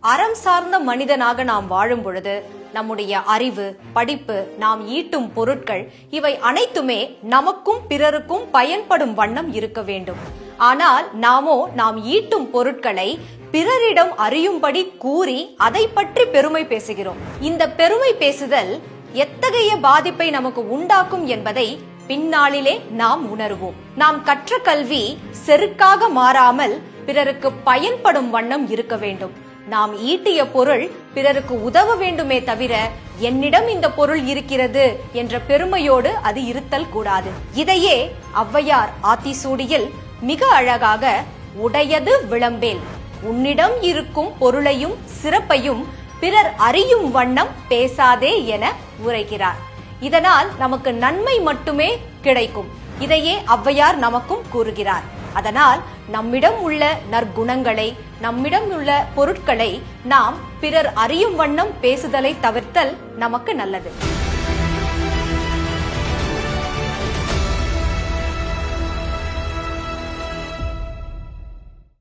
அறம் சார்ந்த மனிதனாக நாம் வாழும் பொழுது நம்முடைய அறிவு, படிப்பு, நாம் ஈட்டும் பொருட்கள் இவை அனைத்துமே நமக்கும் பிறருக்கும் பயன்படும் வண்ணம் இருக்க வேண்டும். ஆனால் நாம் ஈட்டும் பொருட்களை பிறரிடம் அறியும்படி கூறி அதை பற்றி பெருமை பேசுகிறோம். இந்த பெருமை பேசுதல் எத்தகைய பாதிப்பை நமக்கு உண்டாக்கும் என்பதை பின்னாளிலே நாம் உணர்வோம். நாம் கற்ற கல்வி செருக்காக மாறாமல் பிறருக்கு பயன்படும் வண்ணம் இருக்க வேண்டும். நாம் ஈட்டிய பொருள் பிறருக்கு உதவ வேண்டுமே தவிர என்னிடம் இந்த பொருள் இருக்கிறது என்ற பெருமையோடு அது இருத்தல் கூடாது. இதையே ஔவையார் ஆத்திசூடியில் மிக அழகாக உடையது விளம்பேல், உன்னிடம் இருக்கும் பொருளையும் சிறப்பையும் பிறர் அறியும் வண்ணம் பேசாதே என உரைக்கிறார். இதனால் நமக்கு நன்மை மட்டுமே கிடைக்கும். இதையே ஔவையார் நமக்கும் கூறுகிறார். அதனால் நம்மிடம் உள்ள நற்குணங்களை, நம்மிடம் உள்ள பொருட்களை நாம் பிறர் அறியும் வண்ணம் பேசுதலை தவிர்த்தல் நமக்கு நல்லது.